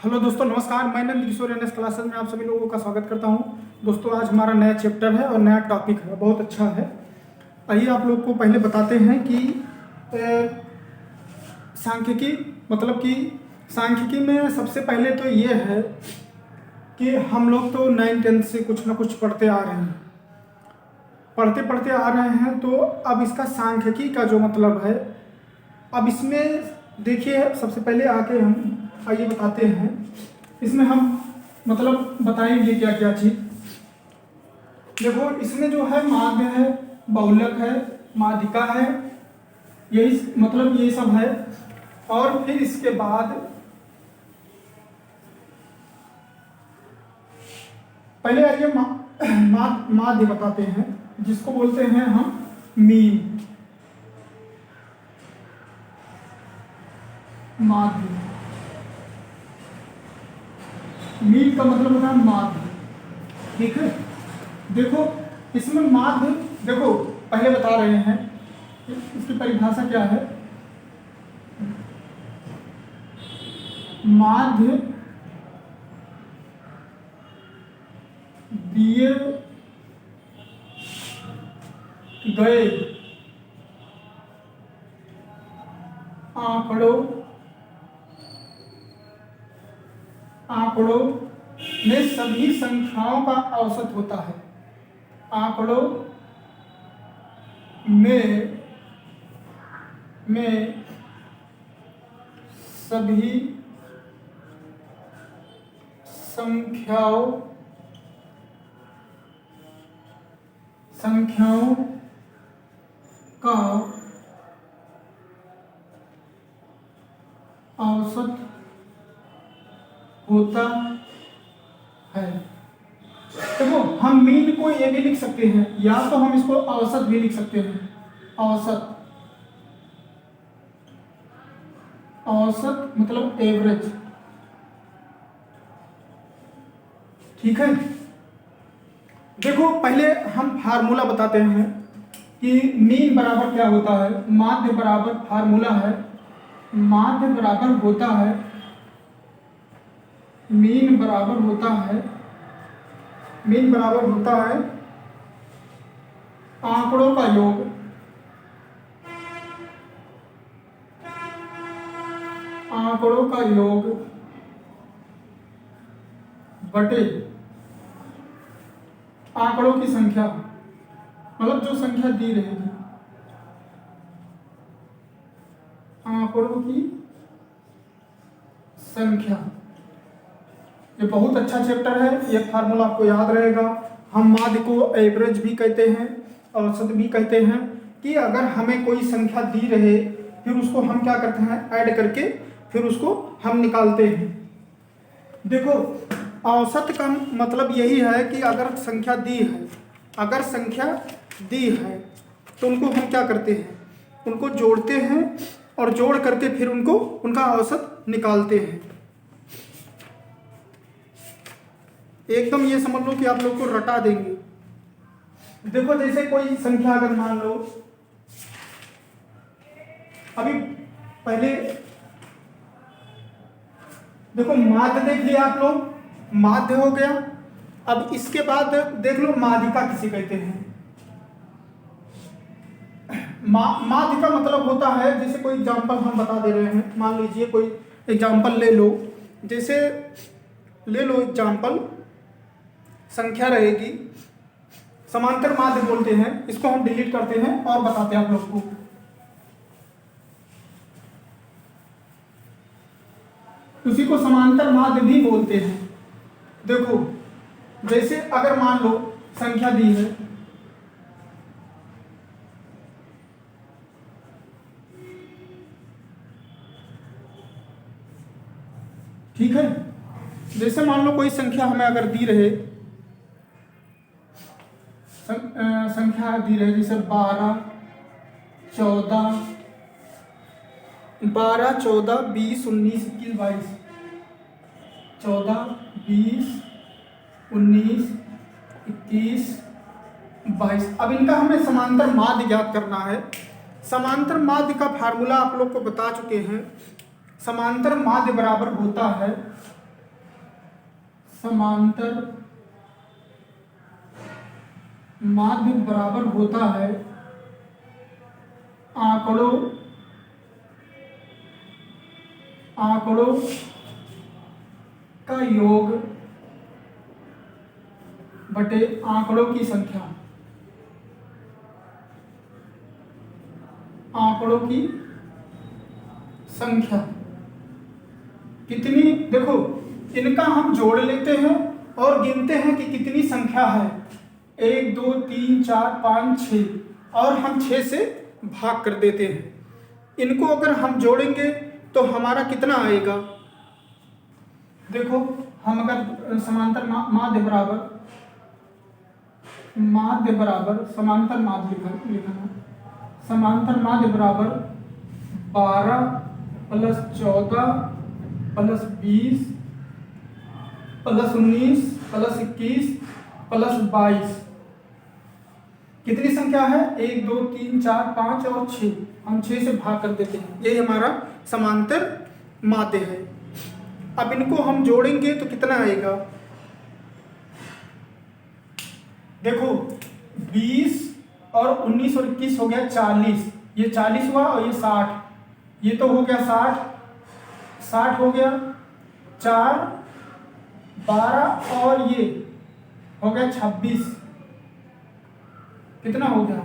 Hello दोस्तों, नमस्कार। मैं नंद किशोर एनएस क्लासेस में आप सभी लोगों का स्वागत करता हूं। दोस्तों, आज हमारा नया चैप्टर है और नया टॉपिक है, बहुत अच्छा है। आइए आप लोग को पहले बताते हैं कि सांख्यिकी मतलब कि सांख्यिकी में सबसे पहले तो ये है कि हम लोग तो 9th-10th से कुछ ना कुछ पढ़ते आ रहे हैं, पढ़ते पढ़ते आ रहे हैं। तो अब इसका सांख्यिकी का जो मतलब है, अब इसमें देखिए, सबसे पहले आके हम आइए बताते हैं। इसमें हम मतलब बताएंगे क्या क्या चीज। देखो, इसमें जो है माध्य है, बहुलक है, माध्यिका है, यही मतलब ये सब है। और फिर इसके बाद पहले आइए माध्य बताते हैं, जिसको बोलते हैं हम मीन। माध्य, मीन का मतलब होता है माध्य। ठीक है, देखो इसमें माध्य, देखो पहले बता रहे हैं इसकी परिभाषा क्या है। माध्य दिए गए आंकड़ों में सभी संख्याओं का औसत होता है। आंकड़ों में सभी संख्याओं का औसत होता है। देखो, हम मीन को ये भी लिख सकते हैं, या तो हम इसको औसत भी लिख सकते हैं। औसत मतलब एवरेज। ठीक है, देखो पहले हम फार्मूला बताते हैं कि मीन बराबर क्या होता है। माध्य बराबर फार्मूला है, माध्य बराबर होता है, मीन बराबर होता है आंकड़ों का योग बटे आंकड़ों की संख्या, मतलब जो संख्या दी रहेगी, आंकड़ों की संख्या। ये बहुत अच्छा चैप्टर है, ये फार्मूला आपको याद रहेगा। हम माध्य को एवरेज भी कहते हैं, औसत भी कहते हैं। कि अगर हमें कोई संख्या दी रहे, फिर उसको हम क्या करते हैं, ऐड करके फिर उसको हम निकालते हैं। देखो, औसत का मतलब यही है कि अगर संख्या दी है तो उनको हम क्या करते हैं, उनको जोड़ते हैं और जोड़ करके फिर उनका औसत निकालते हैं। एकदम ये समझ लो कि आप लोग को रटा देंगे। देखो, जैसे कोई संख्या अगर मान लो, अभी पहले देखो माध्य देख लिया आप लोग, माध्य हो गया। अब इसके बाद देख लो माध्यिका किसे कहते हैं। माध्य का मतलब होता है, जैसे कोई एग्जांपल हम बता दे रहे हैं। मान लीजिए कोई एग्जांपल ले लो, जैसे ले लो एग्जांपल, संख्या रहेगी, समांतर माध्य बोलते हैं। इसको हम डिलीट करते हैं और बताते हैं आप लोग को। उसी को समांतर माध्य भी बोलते हैं। देखो, जैसे अगर मान लो संख्या दी है, ठीक है, जैसे मान लो कोई संख्या हमें अगर दी रहे, संख्या दी रहे, जैसे 12, 14, 20, 19, 21, 22, 14, 20, 19, 21, 22। अब इनका हमें समांतर माध्य ज्ञात करना है। समांतर माध्य का फार्मूला आप लोग को बता चुके हैं। समांतर माध्य बराबर होता है समांतर माध्य बराबर होता है आंकड़ों का योग बटे आंकड़ों की संख्या। आंकड़ों की संख्या कितनी, देखो इनका हम जोड़ लेते हैं और गिनते हैं कि कितनी संख्या है, 1 2 3 4 5 6 और हम 6 से भाग कर देते हैं। इनको अगर हम जोड़ेंगे तो हमारा कितना आएगा, देखो हम अगर समांतर माध्य बराबर समांतर माध्य लिखना, समांतर माध्य बराबर 12 + 14 + 20 + 19 + 21 + 22 कितनी संख्या है, 1 2 3 4 5 और 6, हम 6 से भाग कर देते हैं। ये हमारा समांतर माध्य है। अब इनको हम जोड़ेंगे तो कितना आएगा, देखो 20 और 19 और 21 हो गया 40, ये 40 हुआ और ये 60, ये तो हो गया 60 हो गया, 4 12 और ये हो गया 26, कितना हो गया,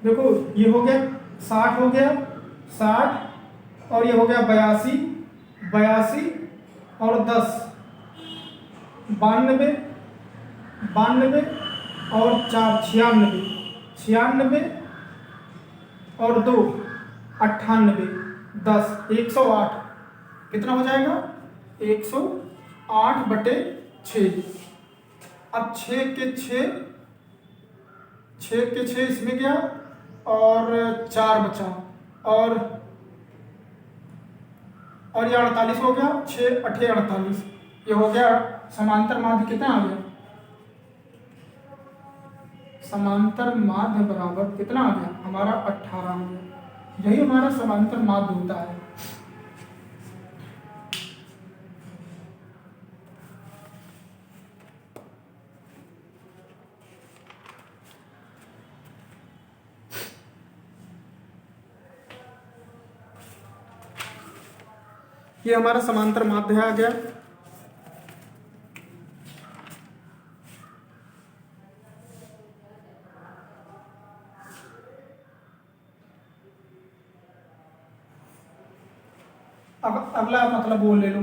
देखो ये हो गया 60 हो गया 60 और ये हो गया 82 और 10 92 और 4 96 और 2 98 10 108, कितना हो जाएगा 108 बटे 6। अब 6 के 6 इसमें गया और 4 बचा और ये 48 हो गया, 6 8 48, ये हो गया समांतर माध्य कितना आ गया, समांतर माध्य बराबर कितना आ गया हमारा 18 आ गया। यही हमारा समांतर माध्य होता है। ये हमारा समांतर माध्य आ गया। अब अगला मतलब वो ले लो,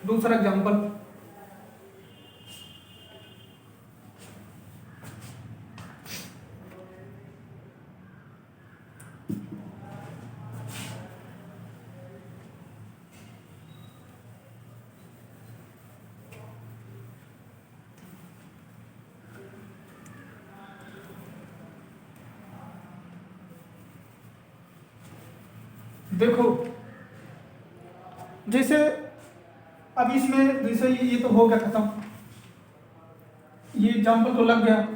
दूसरा एग्जांपल। देखो जैसे अब इसमें जैसे ये तो हो गया खत्म, ये एग्जाम्पल तो लग गया।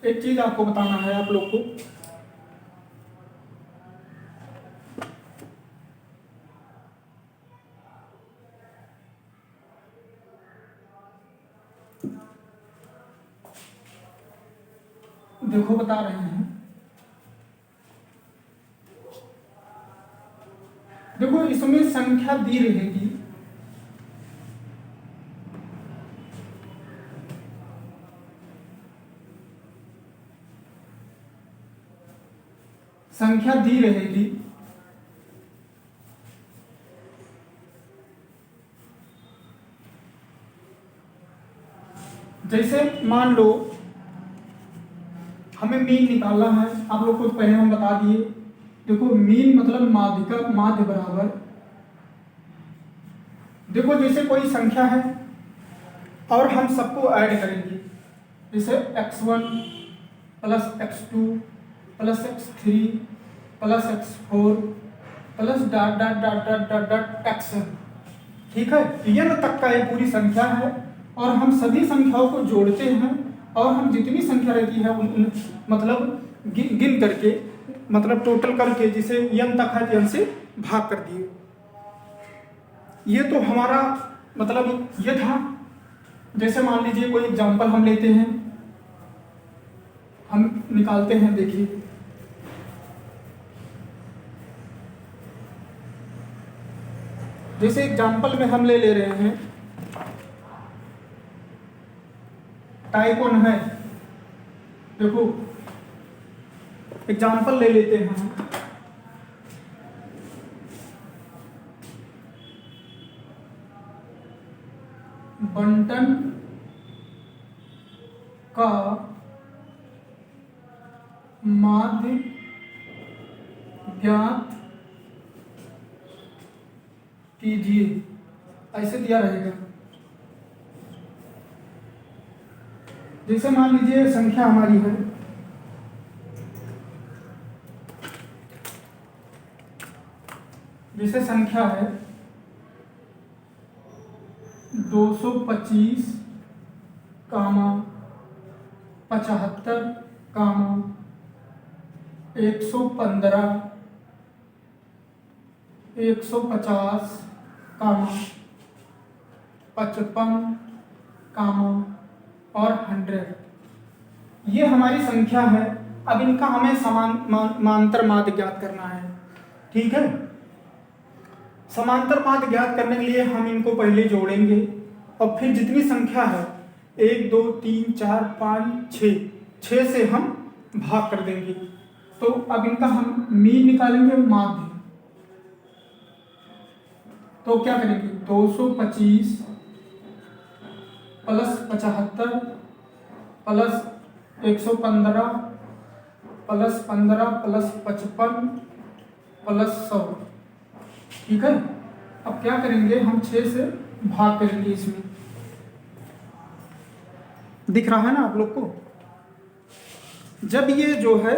एक चीज आपको बताना है आप लोग को, देखो बता रहे हैं, देखो इसमें संख्या दी रहेगी, संख्या दी रहेगी, जैसे मान लो हमें मीन निकालना है, आप लोग को पहले हम बता दिए। देखो मीन मतलब माध्य का माध्य बराबर, देखो जैसे कोई संख्या है और हम सबको ऐड करेंगे, जैसे x1 + x2 + x3 + x4 + ... xn, ठीक है, n तक का ये पूरी संख्या है और हम सभी संख्याओं को जोड़ते हैं और हम जितनी संख्या रहती है उन मतलब गिन करके मतलब टोटल करके जिसे n तक है n से भाग कर दिए। ये तो हमारा मतलब ये था। जैसे मान लीजिए कोई एग्जांपल हम लेते हैं, हम निकालते हैं, देखिए जैसे एग्जांपल में हम ले रहे हैं टाइप 1 है। देखो एग्जांपल ले लेते हैं हम। बंटन का माध्य ज्ञात कीजिए, ऐसे दिया रहेगा। जैसे मान लीजिए संख्या हमारी है जैसे संख्या है 225, 75, 115, 150, 55, और 100। ये हमारी संख्या है। अब इनका हमें समांतर माध्य ज्ञात करना है। ठीक है, समांतर माध्य ज्ञात करने के लिए हम इनको पहले जोड़ेंगे और फिर जितनी संख्या है 1 2 3 4 5 6 से हम भाग कर देंगे। तो अब इनका हम मीन निकालेंगे, माध्य। तो क्या करेंगे, 225 plus 75 plus 115 plus 15 plus 55 plus 100। ठीक है, अब क्या करेंगे, हम 6 से भाग करेंगे। इसमें दिख रहा है ना आप लोग को। जब ये जो है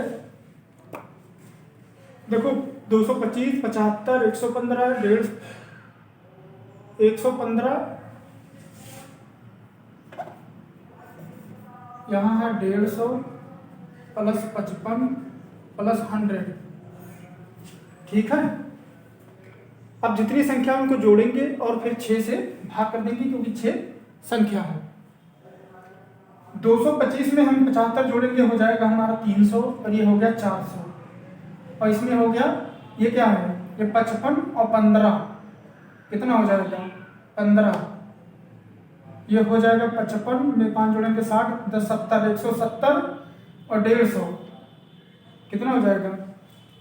देखो 225, 75, 115, 150, 115, यहाँ है 150 प्लस 55 प्लस 100। ठीक है, अब जितनी संख्या उनको जोड़ेंगे और फिर 6 से भाग कर देंगे, क्योंकि 6 संख्या है। 225 में हम 75 जोड़ेंगे, हो जाएगा हमारा 300, और ये हो गया 400, और इसमें हो गया ये क्या है, ये 55 और 15 कितना हो जाएगा, 15। ये हो जाएगा 55 में 5 जोड़ेंगे 60, 10 70, 170 और 150 कितना हो जाएगा,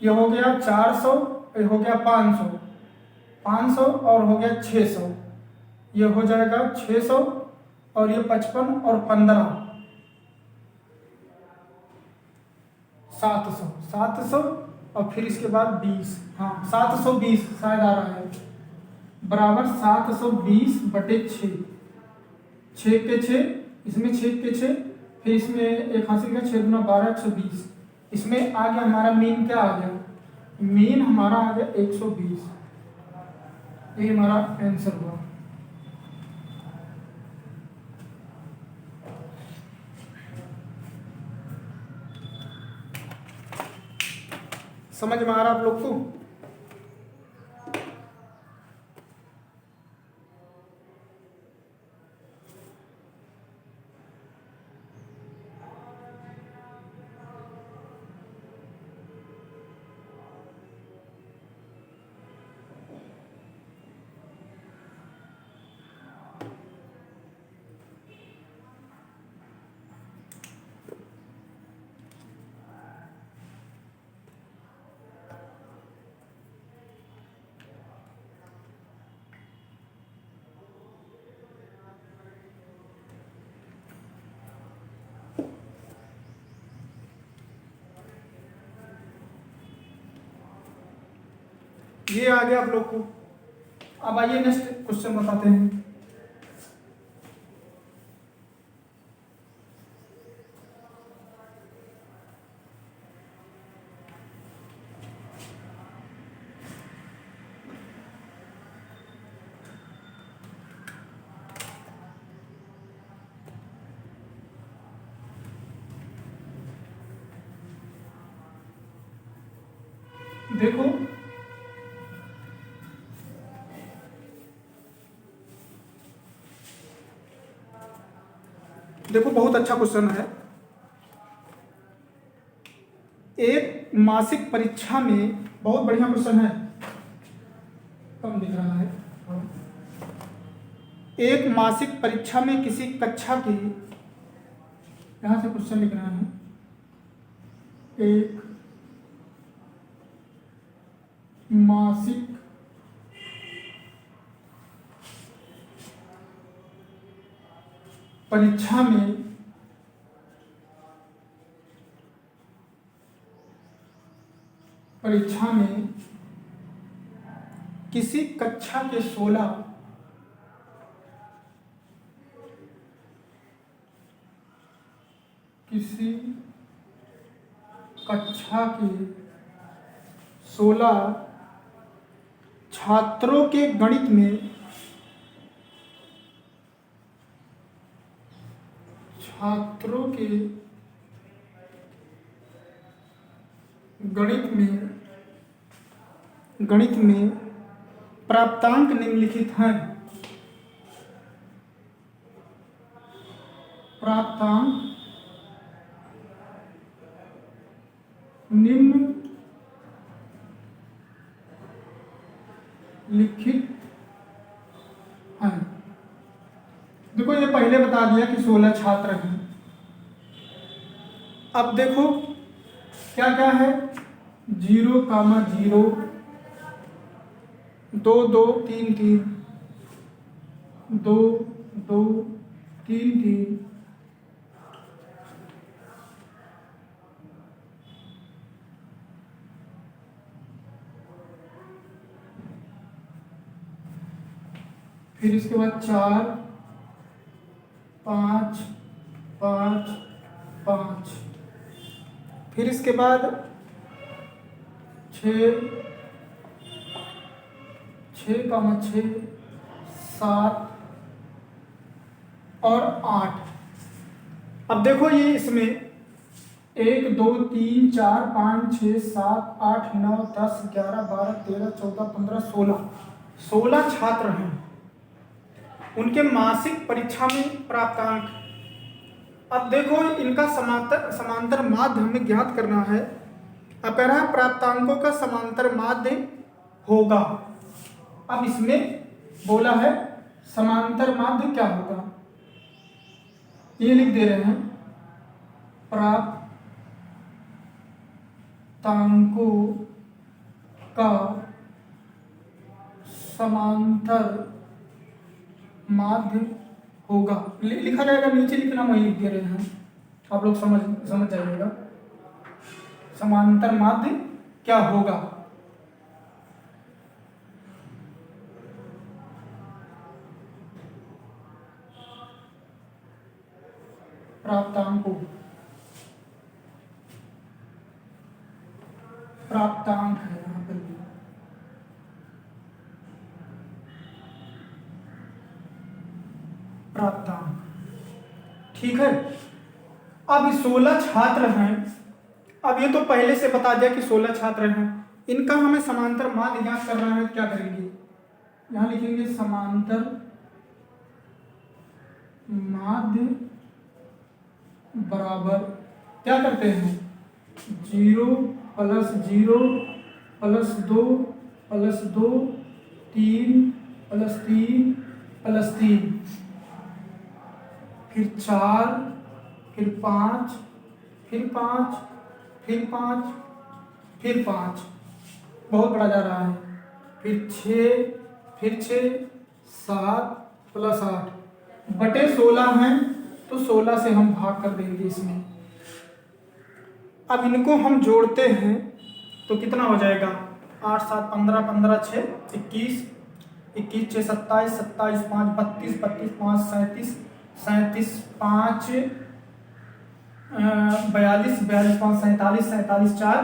ये हो गया 400, ये हो गया 500, 500 और हो गया 600, ये हो जाएगा 600, और ये 55 और 15 700, 700 और फिर इसके बाद 20, हाँ 720 शायद आ रहा है, बराबर 720 बटे 6, 6 के 6, इसमें 6 के 6, फिर इसमें एक हासिल का 6 गुना 12, 120। इसमें आ गया हमारा मीन, क्या आ गया, मीन हमारा आ गया 120। ये हमारा आंसर हुआ। समझ में आ रहा आप लोग को। ये आ गया आप लोग को। अब आइए नेक्स्ट क्वेश्चन बताते हैं। देखो देखो बहुत अच्छा क्वेश्चन है। एक मासिक परीक्षा में, बहुत बढ़िया क्वेश्चन है, कम दिख रहा है। एक मासिक परीक्षा में किसी कक्षा की, यहां से क्वेश्चन लिख रहा है, एक मासिक परीक्षा में किसी कक्षा के 16 किसी कक्षा के 16 छात्रों के गणित में गणित में प्राप्तांक निम्नलिखित हैं। प्राप्तांक निम्नलिखित हैं। देखो ये पहले बता दिया कि 16 छात्र हैं। अब देखो क्या क्या है, 0,0 2 2 3 3 2 2 3 3 फिर इसके बाद 4 5 5 5, फिर इसके बाद 6 6, 7 और 8। अब देखो ये इसमें 1 2 3 4 5 6 7 8 9 10 11 12 13 14 15 16 छात्र हैं। उनके मासिक परीक्षा में प्राप्तांक। अब देखो इनका समांतर माध्य हमें ज्ञात करना है। अब कह रहा है प्राप्तांकों का समांतर माध्य होगा। अब इसमें बोला है समांतर माध्य क्या होगा, ये लिख दे रहे हैं, प्राप्तांकों का समांतर माध्य होगा। लिखा जाएगा, नीचे लिखना वही लिख दे रहे हैं, आप लोग समझ जाइएगा। समांतर माध्य क्या होगा, प्राप्तांक है यहाँ पर भी। प्राप्तांक ठीक है। अब 16 छात्र हैं। अब ये तो पहले से बता दिया कि 16 छात्र हैं, इनका हमें समांतर माध्य ज्ञात करना है। क्या करेंगे, यहाँ लिखेंगे समांतर माध्य बराबर, क्या करते हैं, 0 + 0 + 2 + 2 3 + 3 + 3, फिर 4, फिर 5, फिर 5, फिर 5, फिर 5, बहुत बड़ा जा रहा है, फिर 6, फिर 6 7 + 8 बटे 16 हैं, तो 16 से हम भाग कर देंगे इसमें। अब इनको हम जोड़ते हैं तो कितना हो जाएगा, 8 7 15 15 6 21 21 6 27 27 5 32 32 5 37 37 5 42 42 5 47 47 4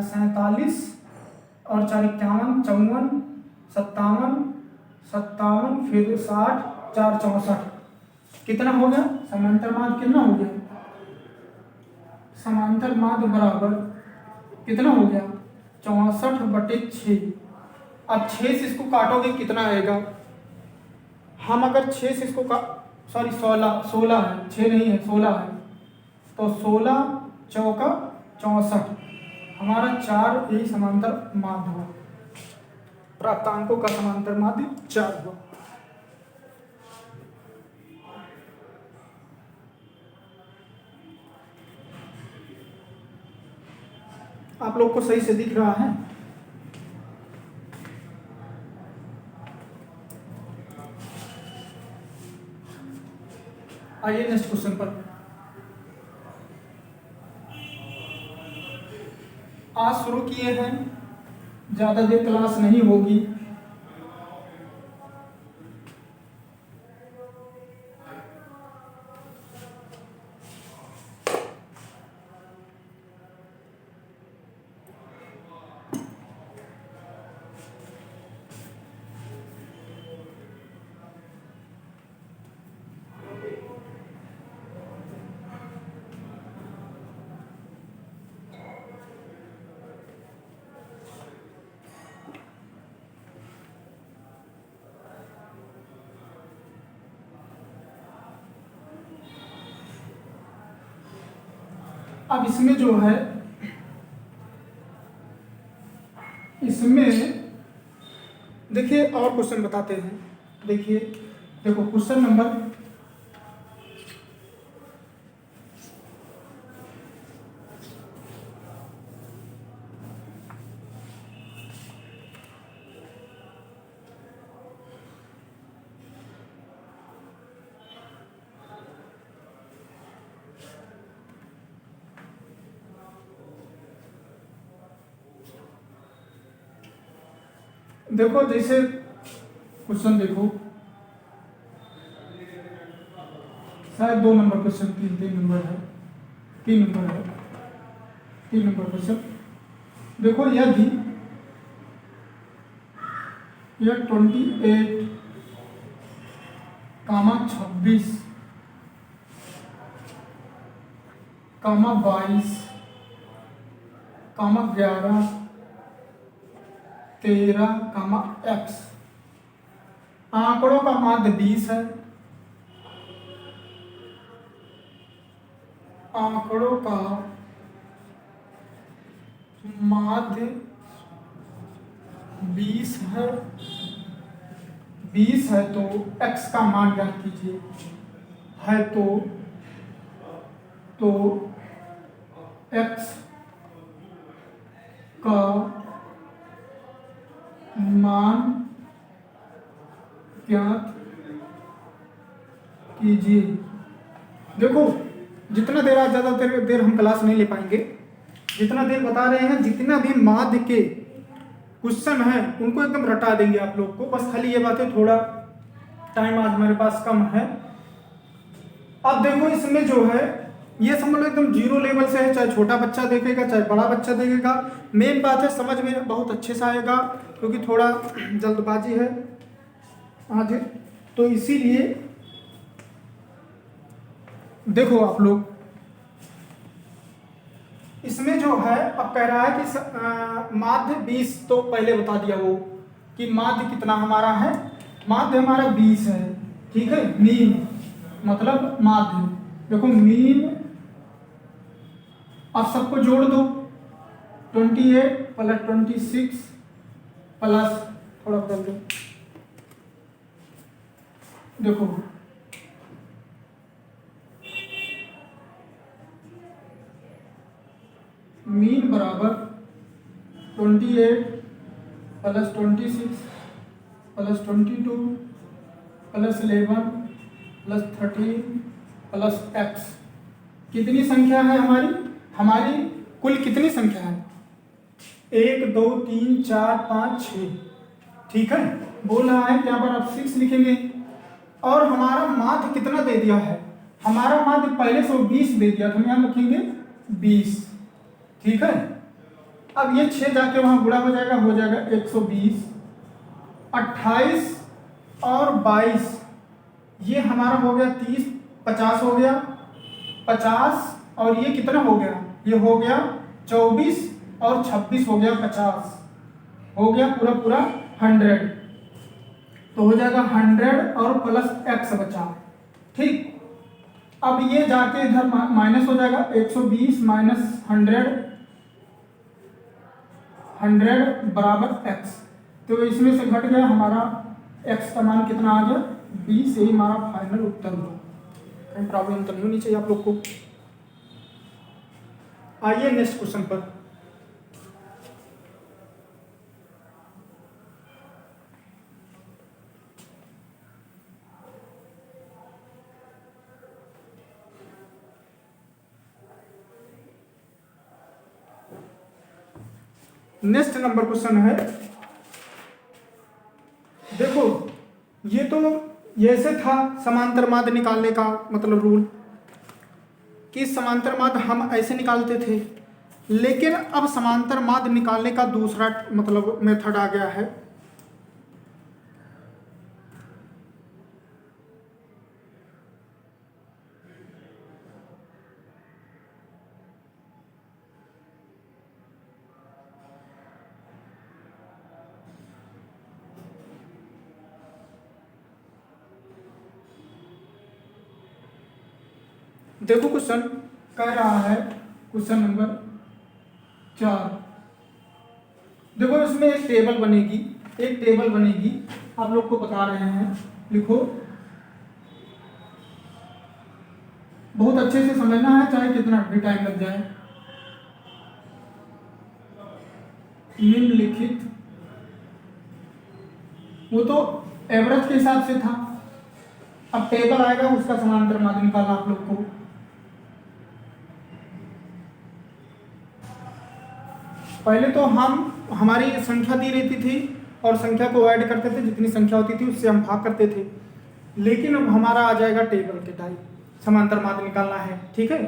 47 और 4 51 54 57 57, फिर 60 4 64, कितना हो गया, समांतर माध्य कितना हो गया, समांतर माध्य बराबर कितना हो गया 64/6। अब 6 से इसको काटोगे कितना आएगा? हम अगर 6 से इसको सॉरी 16 है, 6 नहीं है 16 है, तो 16 चौका 64, हमारा 4 यही समांतर माध्य हुआ। प्राप्तांकों का समांतर माध्य 4 हुआ। आप लोग को सही से दिख रहा है? आइए नेक्स्ट क्वेश्चन पर। आज शुरू किए हैं, ज़्यादा देर क्लास नहीं होगी। अब इसमें जो है, इसमें देखिए और क्वेश्चन बताते हैं। देखिए, देखो क्वेश्चन नंबर देखो, जैसे क्वेश्चन देखो, शायद 2 नंबर क्वेश्चन, 3 नंबर है, 3 नंबर है, 3 नंबर क्वेश्चन देखो। यदि यह 28, 26, 22, 11, 13, x आंकड़ों का माध्य 20 है। आंकड़ों का माध्य 20 है, 20 है तो x का मान ज्ञात कीजिए। है तो x का मान ज्ञात कीजिए। देखो, जितना देर आज ज़्यादा देर हम क्लास नहीं ले पाएंगे। जितना देर बता रहे हैं, जितना भी माध्य के क्वेश्चन हैं उनको एकदम रटा देंगे आप लोग को। बस खाली ये बात है, थोड़ा टाइम आज मेरे पास कम है। अब देखो, इसमें जो है ये समझ लो एकदम जीरो लेवल से है, चाहे छोटा बच्चा देखेगा चाहे बड़ा बच्चा देखेगा। मेन बात है, समझ में बहुत अच्छे से आएगा, क्योंकि थोड़ा जल्दबाजी है आज, तो इसीलिए देखो आप लोग, इसमें जो है अब कह रहा है कि माध्य 20, तो पहले बता दिया वो कि माध्य कितना हमारा है। माध्य हमारा 20 है, ठीक है। मीन मतलब माध्य, देखो मीन, अब सबको जोड़ दो, 28 प्लस 26 प्लस, थोड़ा बदल दो, देखो मीन बराबर 28 plus 26 plus 22 plus 11 plus 13 plus x। कितनी संख्या है हमारी? हमारी कुल कितनी संख्या है? 1 2 3 4 5 6, ठीक है। बोल रहा है कि यहाँ पर आप 6 लिखेंगे। और हमारा माध्य कितना दे दिया है? हमारा माध्य पहले से 20 दे दिया, तो हम यहाँ लिखेंगे 20, ठीक है। अब ये 6 जाके वहाँ गुणा हो जाएगा 120, 28 और 22, ये हमारा हो गया 30, 50 हो गया 50, और ये कितना हो गया? ये हो गया 24 और 26 हो गया 50, हो गया पूरा पूरा 100, तो हो जाएगा 100 और प्लस x बचा। ठीक, अब ये जाके इधर माइनस हो जाएगा, 120 माइनस 100 बराबर x, तो इसमें से घट गया हमारा x का मान कितना आ गया 20। यही हमारा फाइनल उत्तर हुआ। कहीं प्रॉब्लम तो नहीं होनी चाहिए आप लोग को। आइए नेक्स्ट क्वेश्चन पर। नेक्स्ट नंबर क्वेश्चन है, देखो ये तो ऐसे था समांतर माध्य निकालने का मतलब रूल, कि समांतर माध्य हम ऐसे निकालते थे, लेकिन अब समांतर माध्य निकालने का दूसरा मतलब मेथड आ गया है। देखो क्वेश्चन कह रहा है, क्वेश्चन नंबर 4। देखो इसमें एक टेबल बनेगी, एक टेबल बनेगी, आप लोग को बता रहे हैं, लिखो। बहुत अच्छे से समझना है, चाहे कितना भी टाइम लग जाए। निम्नलिखित, वो तो एवरेज के हिसाब से था, अब टेबल आएगा उसका समांतर माध्य निकालना आप लोग को। पहले तो हमारी संख्या दी रहती थी और संख्या को ऐड करते थे, जितनी संख्या होती थी उससे हम भाग करते थे, लेकिन अब हमारा आ जाएगा टेबल के टाइप, समांतर माध्य निकालना है। ठीक है,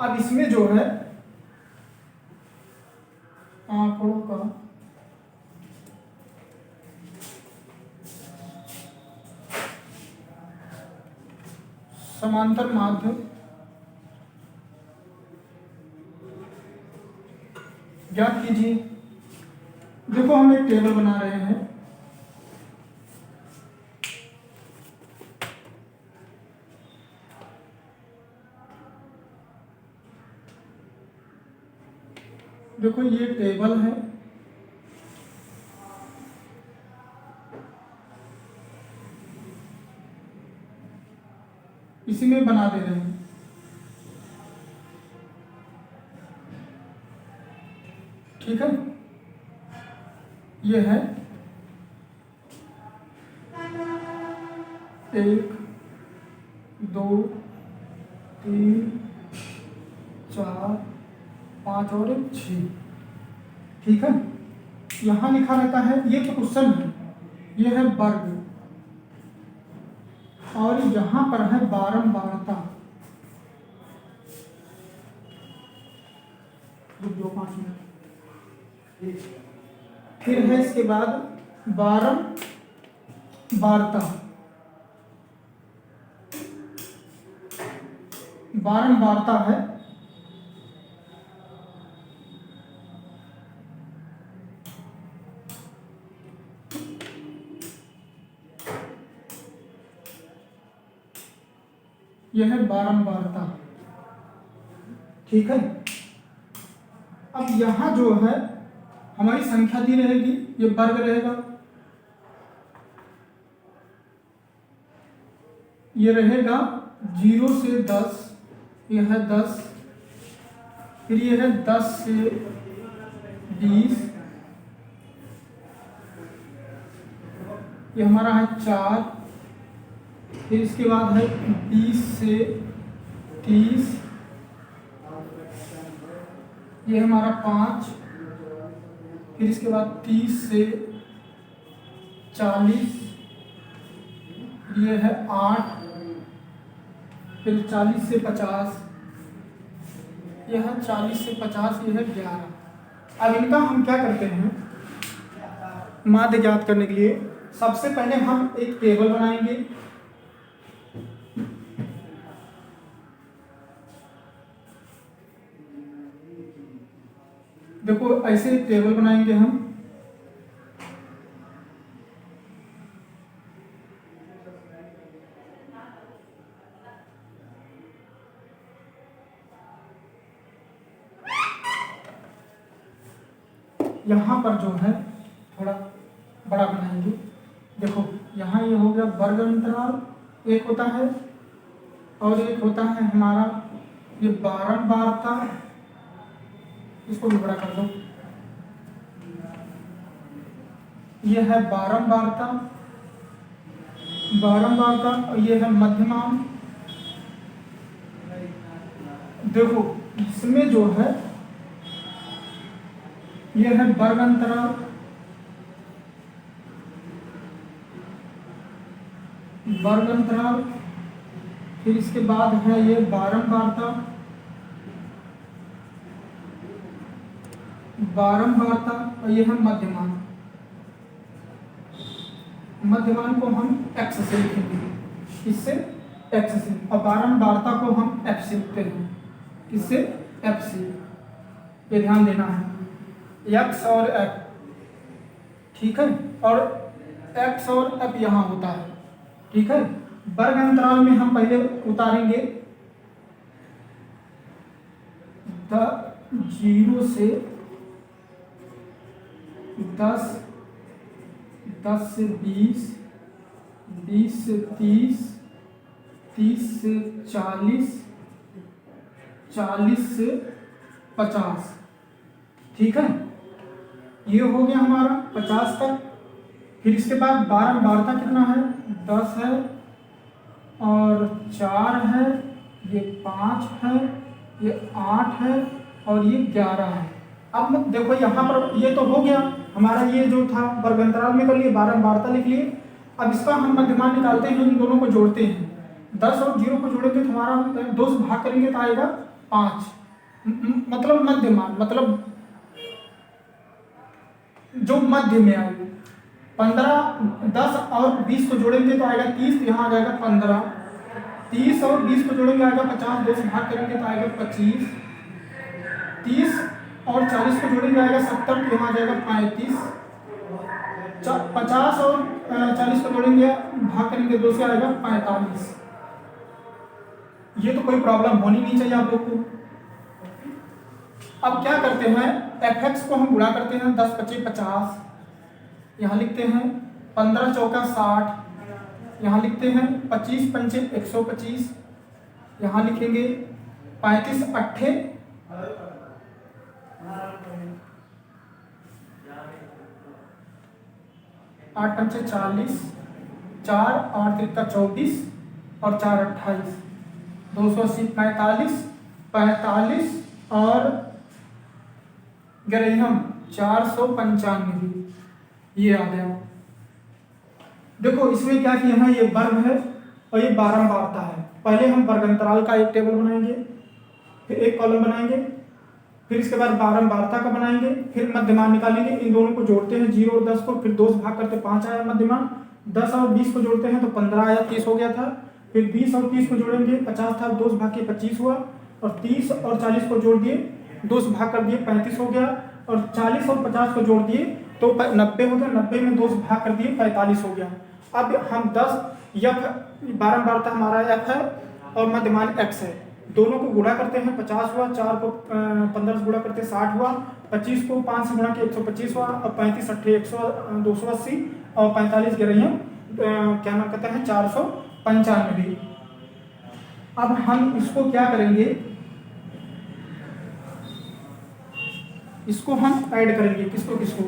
अब इसमें जो है आंकड़ों का समांतर माध्य ज्ञात कीजिए। देखो हम एक टेबल बना रहे हैं, देखो ये टेबल है, इसी में बना दे रहे हैं। ठीक है, ये है 1 2 3 4 5 और 6। ठीक है, यहाँ लिखा रहता है, ये तो क्वेश्चन है, ये है वर्ग, और यहाँ पर है बारंबारता। रुक 5 मिनट। फिर है इसके बाद बारंबारता, बारंबारता है, यह है बारंबारता। ठीक है, अब यहां जो है हमारी संख्या दी रहेगी, ये वर्ग रहेगा, ये रहेगा 0 से 10, यह है 10, फिर ये है 10 से 20, ये हमारा है 4, फिर इसके बाद है 20 से 30, ये हमारा 5, फिर इसके बाद 30 से 40, ये है 8, फिर 40 से 50, यह है 40 से 50, यह है 11। अब इनका हम क्या करते हैं, माध्य ज्ञात करने के लिए सबसे पहले हम एक टेबल बनाएंगे, देखो ऐसे टेबल बनाएंगे हम। यहाँ पर जो है थोड़ा बड़ा बनाएंगे। देखो यहाँ ये हो गया वर्ग अंतराल एक होता है, और एक होता है हमारा ये बारंबारता, इसको भी बड़ा कर दो। ये है बारंबारता, बारंबारता, और ये है मध्यमान। देखो इसमें जो है ये है वर्ग अंतराल, वर्ग अंतराल, फिर इसके बाद है ये बारंबारता, बारंबारता, और ये है मध्यमान। मध्यमान को हम x से लिखेंगे, इससे x से, और बारंबारता को हम f से लिखते हैं, इससे f से। ये ध्यान देना है, x और f, ठीक है, और x और f यहाँ होता है, ठीक है। वर्ग अंतराल में हम पहले उतारेंगे 0 से 10, 10 से 20, 20 से 30, 30 से 40, 40 से 50, ठीक है। ये हो गया हमारा 50 तक। फिर इसके बाद बारंबारता कितना है, 10 है, और 4 है, ये 5 है, ये 8 है, और ये 11 है। अब देखो यहाँ पर ये तो हो गया हमारा, ये जो था वर्ग अंतराल में कर लिए, बारंबारता लिख लिए। अब इसका हम मध्यमान निकालते हैं, इन दोनों को जोड़ते हैं। 10 और 0 को जोड़ेंगे तो हमारा 2 से भाग करेंगे तो आएगा 5, मतलब मध्यमान, मतलब जो मध्य में आएगा। 15, 10 और 20 को जोड़ेंगे तो आएगा 30, तो यहाँ आ जाएगा 15। 30 और 20 को जोड़ेंगे आएगा 50, 2 से भाग करेंगे तो आएगा 25। 30 और 40 को जोड़ेंगे आएगा 70, तो यहाँ आ जाएगा 35। 50 और 40 को जोड़ेंगे भाग करेंगे 2 से आएगा 45। ये तो कोई प्रॉब्लम होनी नहीं चाहिए आप लोग को। अब क्या करते हैं, fx को हम गुणा करते हैं, 10 25 50, यहाँ लिखते हैं 15 चौका 60, यहाँ लिखते हैं 25 पंचे 125, यहाँ लिखेंगे 35 अट्ठे 8 पंचे 40, 4 8 तिरका 24, और 4 28, 280 45, 45 और ग्रहम 495, ये आ गया। देखो इसमें क्या किया है, ये वर्ग है और ये बारंबारता है। पहले हम वर्ग अंतराल का एक टेबल बनाएंगे, फिर एक कॉलम बनाएंगे, फिर इसके बाद बारंबारता का बनाएंगे, फिर मध्यमान निकालेंगे। इन दोनों को जोड़ते हैं 0 और 10 को, फिर 2 से भाग करते 5 आया मध्यमान। 10 और 20 को जोड़ते हैं तो 15 आया, 30 हो गया था। फिर 20 और 30 को जोड़ेंगे 50 था, 2 से भाग के 25 हुआ, और 30 और 40 को जोड़ दिए, 2 से भाग कर दिए 35 हो गया, और 40 और 50 को जोड़ दिए तो 90 हो गया, 90 में 2 से भाग कर दिए 45 हो गया। अब हम 10 बारंबारता हमारा f है और मध्यमान x है, दोनों को गुणा करते हैं, 50 हुआ, 4 को 15 से गुणा करते 60 हुआ, 25 को 5 से गुणा किया 125 हुआ, और 35 अट्ठे 280, और 45 गिरैया क्या नाम कहते हैं 495। अब हम इसको क्या करेंगे, इसको हम ऐड करेंगे, किसको किसको,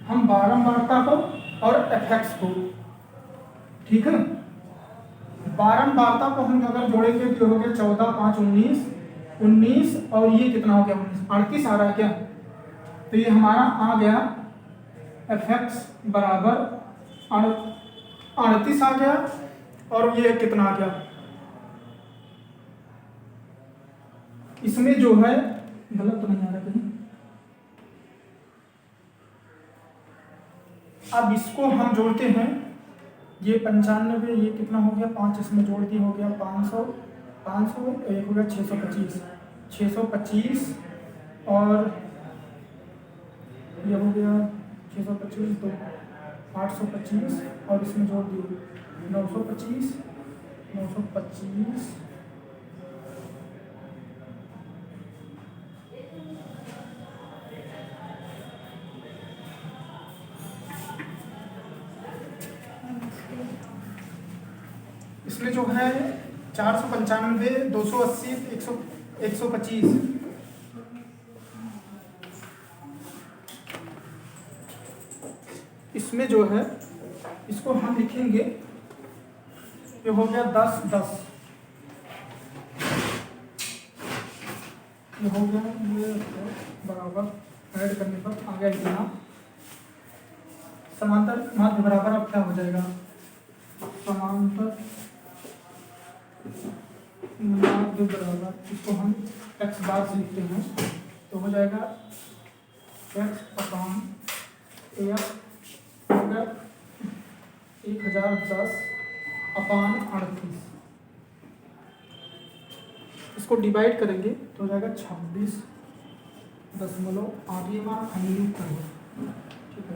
हम बारंबारता को और fx को, ठीक है। बारंबारता को हम अगर जोड़ेंगे तो हो गया 14 5 19, 19, और ये कितना हो गया 19, 38 आ रहा है क्या, तो ये हमारा आ गया fx बराबर 38 आ गया, और ये कितना आ गया, इसमें जो है गलत तो नहीं आ रहा कहीं। अब इसको हम जोड़ते हैं, ये 95, ये कितना हो गया 5 इसमें जोड़ दिए हो गया 500, 500 एक हो गया 625, 625 और ये हो गया 625 तो 825 और इसमें जोड़ दिए 925 925 इसमें जो है 495 280 125 इसमें जो है इसको हम लिखेंगे, ये हो गया 10 10, ये हो गया ये बराबर ऐड करने पर आ गया इतना। समांतर माध्य बराबर अब क्या हो जाएगा, समांतर माध्य बराबर, इसको हम x बार से लिखते हैं तो हो जाएगा x अपान एफ होगा 1010 अपान 38, इसको डिवाइड करेंगे तो हो जाएगा 26.8 मान अन्यूट करेंगे, ठीक है।